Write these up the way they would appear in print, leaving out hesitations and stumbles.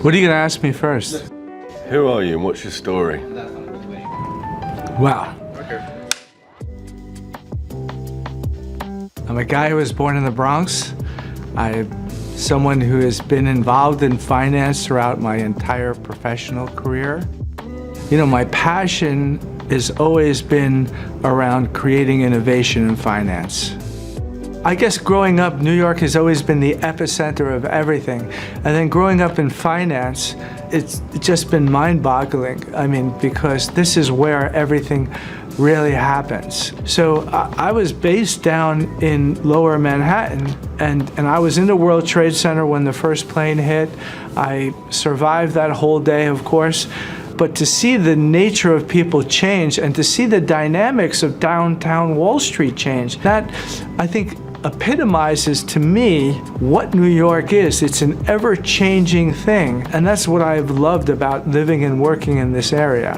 What are you going to ask me first? Who are you and what's your story? Wow. I'm a guy who was born in the Bronx. I'm someone who has been involved in finance throughout my entire professional career. You know, my passion has always been around creating innovation in finance. I guess growing up, New York has always been the epicenter of everything. And then growing up in finance, it's just been mind-boggling. I mean, because this is where everything really happens. So I was based down in Lower Manhattan, and I was in the World Trade Center when the first plane hit. I survived that whole day, of course. But to see the nature of people change and to see the dynamics of downtown Wall Street change, that, I think, epitomizes to me what New York is. It's an ever-changing thing, and that's what I've loved about living and working in this area.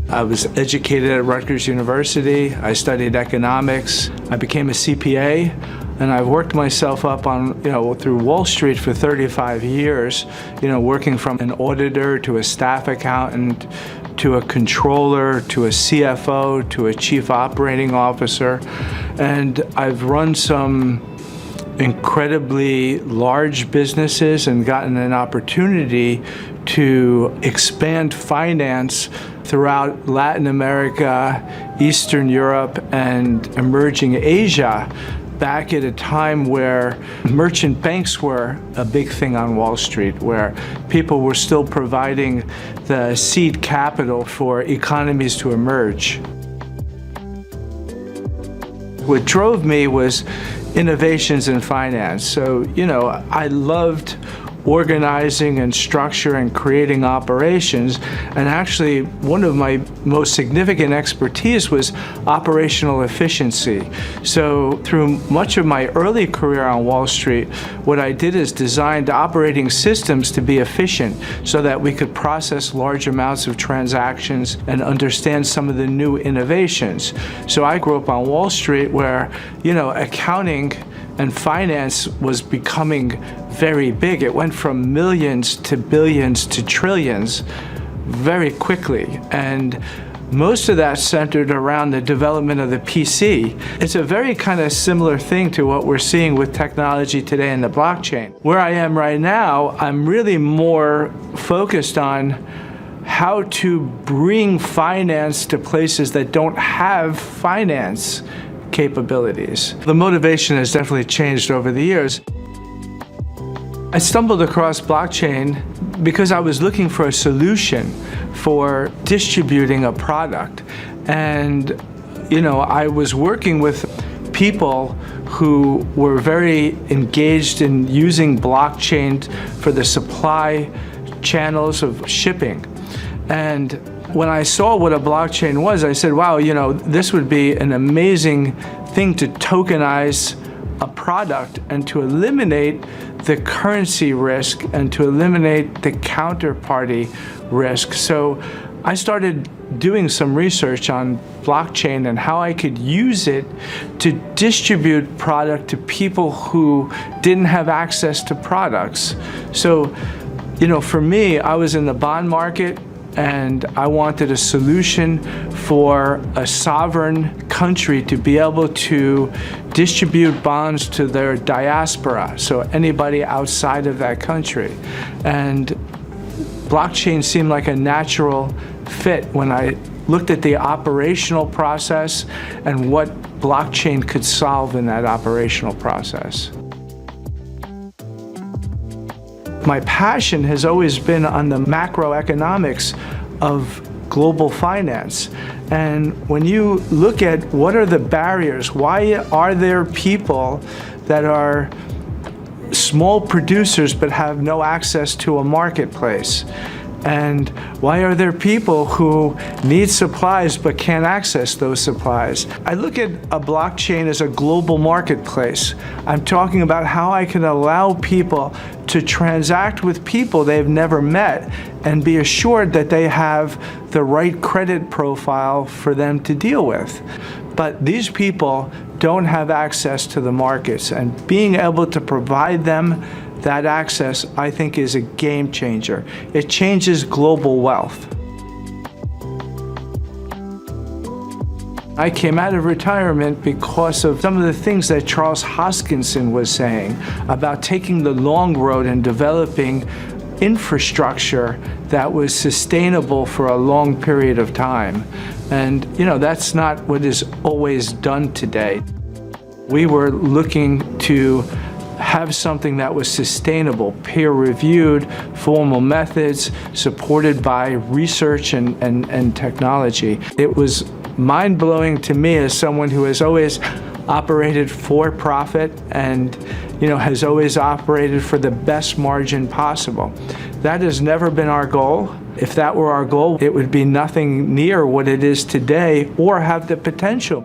I was educated at Rutgers University. I studied economics. I became a CPA, and I've worked myself up on, through Wall Street for 35 years, working from an auditor to a staff accountant, to a controller, to a CFO, to a chief operating officer. And I've run some incredibly large businesses and gotten an opportunity to expand finance throughout Latin America, Eastern Europe, and emerging Asia, back at a time where merchant banks were a big thing on Wall Street, where people were still providing the seed capital for economies to emerge. What drove me was innovations in finance. So, I loved organizing and structure and creating operations. And actually, one of my most significant expertise was operational efficiency. So through much of my early career on Wall Street, what I did is designed operating systems to be efficient so that we could process large amounts of transactions and understand some of the new innovations. So I grew up on Wall Street where, accounting and finance was becoming very big. It went from millions to billions to trillions very quickly. And most of that centered around the development of the PC. It's a very kind of similar thing to what we're seeing with technology today in the blockchain. Where I am right now, I'm really more focused on how to bring finance to places that don't have finance capabilities. The motivation has definitely changed over the years. I stumbled across blockchain because I was looking for a solution for distributing a product. And, I was working with people who were very engaged in using blockchain for the supply channels of shipping. And when I saw what a blockchain was, I said, wow, this would be an amazing thing to tokenize a product and to eliminate the currency risk and to eliminate the counterparty risk. So I started doing some research on blockchain and how I could use it to distribute product to people who didn't have access to products. So, for me, I was in the bond market, and I wanted a solution for a sovereign country to be able to distribute bonds to their diaspora, so anybody outside of that country. And blockchain seemed like a natural fit when I looked at the operational process and what blockchain could solve in that operational process. My passion has always been on the macroeconomics of global finance. And when you look at what are the barriers, why are there people that are small producers but have no access to a marketplace? And why are there people who need supplies but can't access those supplies? I look at a blockchain as a global marketplace. I'm talking about how I can allow people to transact with people they've never met and be assured that they have the right credit profile for them to deal with. But these people don't have access to the markets, and being able to provide them that access, I think, is a game changer. It changes global wealth. I came out of retirement because of some of the things that Charles Hoskinson was saying about taking the long road and developing infrastructure that was sustainable for a long period of time. And, that's not what is always done today. We were looking to have something that was sustainable, peer-reviewed, formal methods, supported by research and technology. It was mind-blowing to me as someone who has always operated for profit and has always operated for the best margin possible. That has never been our goal. If that were our goal, it would be nothing near what it is today or have the potential.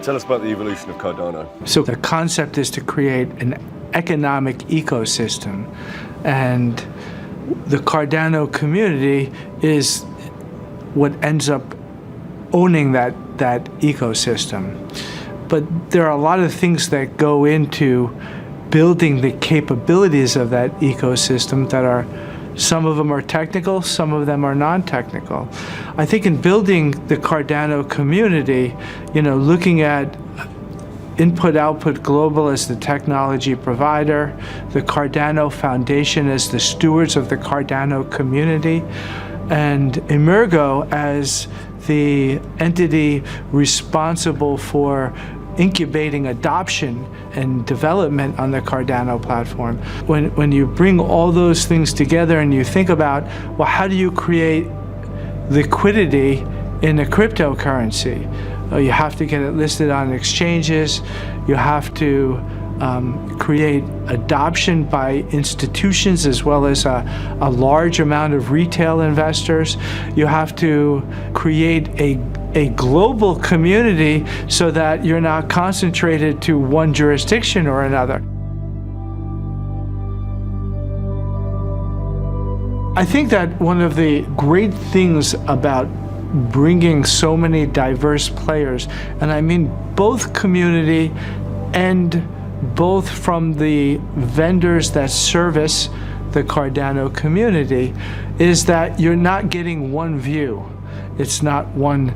Tell us about the evolution of Cardano. So the concept is to create an economic ecosystem, and the Cardano community is what ends up owning that ecosystem. But there are a lot of things that go into building the capabilities of that ecosystem that are, some of them are technical, some of them are non-technical. I think in building the Cardano community, looking at Input-Output Global as the technology provider, the Cardano Foundation as the stewards of the Cardano community, and Emergo as the entity responsible for incubating adoption and development on the Cardano platform. When you bring all those things together and you think about, well, how do you create liquidity in a cryptocurrency? You have to get it listed on exchanges. You have to create adoption by institutions as well as a large amount of retail investors. You have to create a global community so that you're not concentrated to one jurisdiction or another. I think that one of the great things about bringing so many diverse players, and I mean both community and both from the vendors that service the Cardano community, is that you're not getting one view. It's not one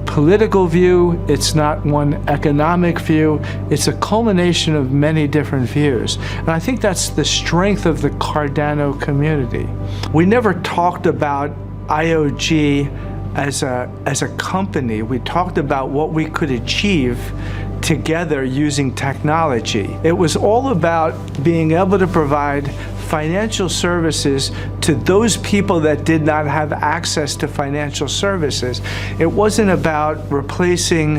political view, it's not one economic view, it's a culmination of many different views. And I think that's the strength of the Cardano community. We never talked about IOG as a company. We talked about what we could achieve together using technology. It was all about being able to provide financial services to those people that did not have access to financial services. It wasn't about replacing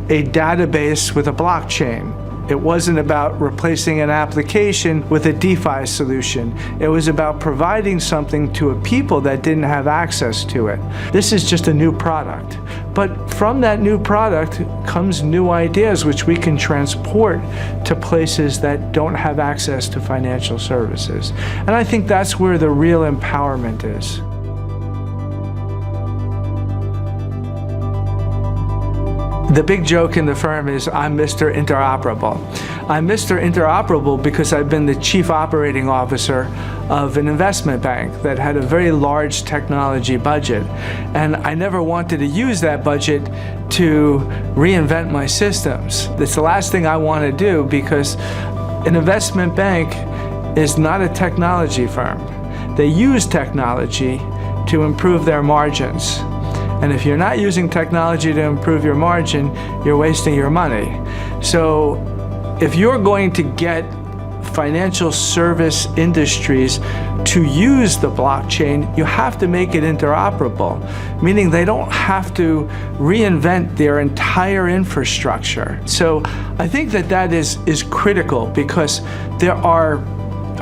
a database with a blockchain. It wasn't about replacing an application with a DeFi solution. It was about providing something to a people that didn't have access to it. This is just a new product. But from that new product comes new ideas which we can transport to places that don't have access to financial services. And I think that's where the real empowerment is. The big joke in the firm is I'm Mr. Interoperable. I'm Mr. Interoperable because I've been the chief operating officer of an investment bank that had a very large technology budget. And I never wanted to use that budget to reinvent my systems. It's the last thing I want to do, because an investment bank is not a technology firm. They use technology to improve their margins. And if you're not using technology to improve your margin, you're wasting your money. So if you're going to get financial service industries to use the blockchain, you have to make it interoperable, meaning they don't have to reinvent their entire infrastructure. So I think that is critical, because there are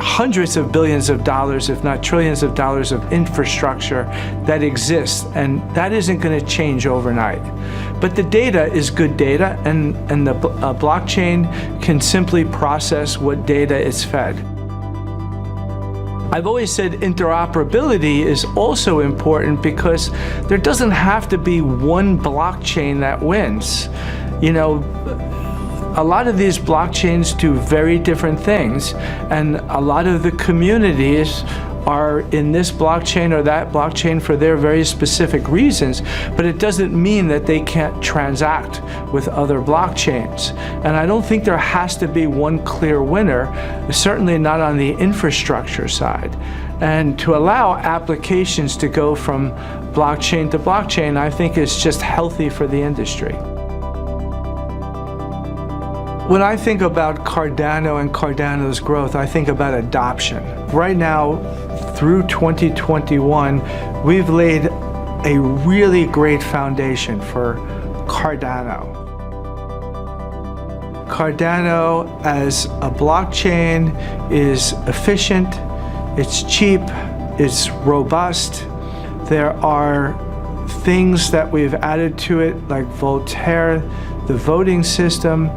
hundreds of billions of dollars, if not trillions of dollars of infrastructure that exists, and that isn't going to change overnight. But the data is good data, and the blockchain can simply process what data it's fed. I've always said interoperability is also important because there doesn't have to be one blockchain that wins. You know, a lot of these blockchains do very different things, and a lot of the communities are in this blockchain or that blockchain for their very specific reasons, but it doesn't mean that they can't transact with other blockchains. And I don't think there has to be one clear winner, certainly not on the infrastructure side. And to allow applications to go from blockchain to blockchain, I think is just healthy for the industry. When I think about Cardano and Cardano's growth, I think about adoption. Right now, through 2021, we've laid a really great foundation for Cardano. Cardano as a blockchain is efficient, it's cheap, it's robust. There are things that we've added to it like Voltaire, the voting system,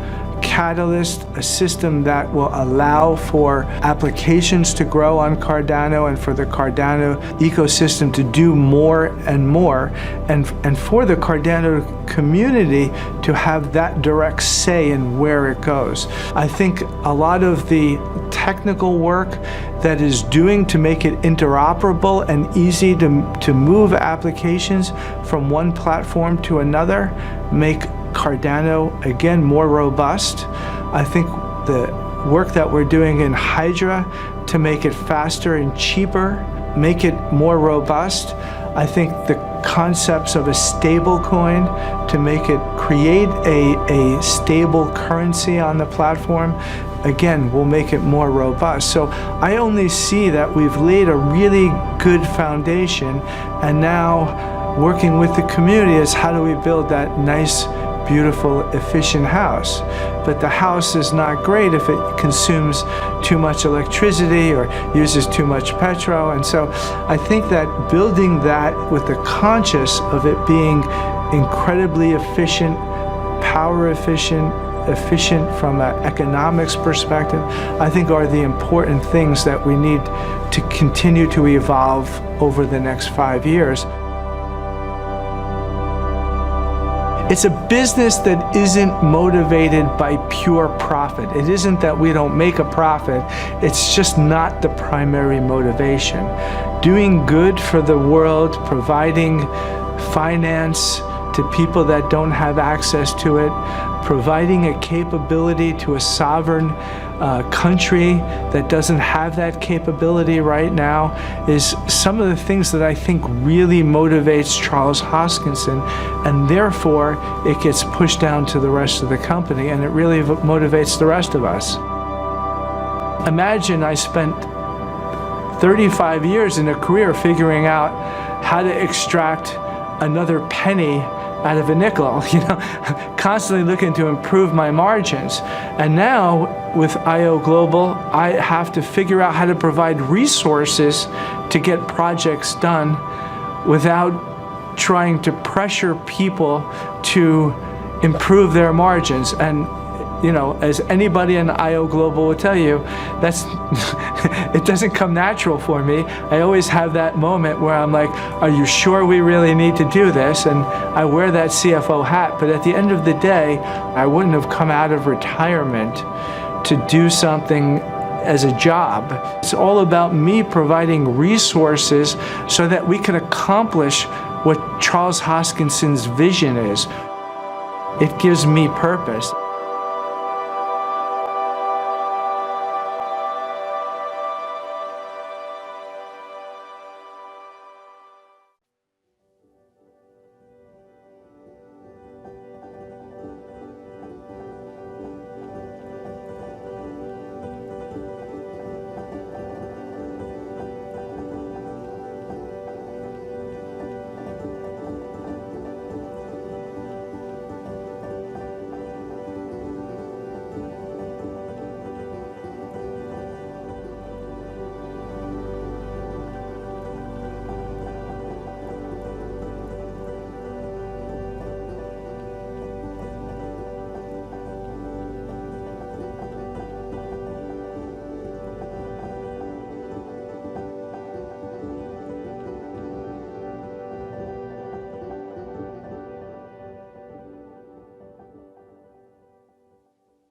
Catalyst, a system that will allow for applications to grow on Cardano and for the Cardano ecosystem to do more and more, and for the Cardano community to have that direct say in where it goes. I think a lot of the technical work that is doing to make it interoperable and easy to move applications from one platform to another make Cardano, again, more robust. I think the work that we're doing in Hydra to make it faster and cheaper, make it more robust. I think the concepts of a stable coin to make it create a stable currency on the platform, again, will make it more robust. So I only see that we've laid a really good foundation, and now working with the community is how do we build that nice, beautiful, efficient house. But the house is not great if it consumes too much electricity or uses too much petrol. And so I think that building that with the conscious of it being incredibly efficient, power efficient, efficient from an economics perspective, I think are the important things that we need to continue to evolve over the next 5 years. It's a business that isn't motivated by pure profit. It isn't that we don't make a profit, it's just not the primary motivation. Doing good for the world, providing finance to people that don't have access to it, providing a capability to a sovereign country that doesn't have that capability right now is some of the things that I think really motivates Charles Hoskinson, and therefore it gets pushed down to the rest of the company, and it really motivates the rest of us. Imagine I spent 35 years in a career figuring out how to extract another penny out of a nickel, constantly looking to improve my margins. And now with IO Global, I have to figure out how to provide resources to get projects done without trying to pressure people to improve their margins. And as anybody in IO Global will tell you, that's it doesn't come natural for me. I always have that moment where I'm like, are you sure we really need to do this? And I wear that CFO hat, but at the end of the day, I wouldn't have come out of retirement to do something as a job. It's all about me providing resources so that we can accomplish what Charles Hoskinson's vision is. It gives me purpose.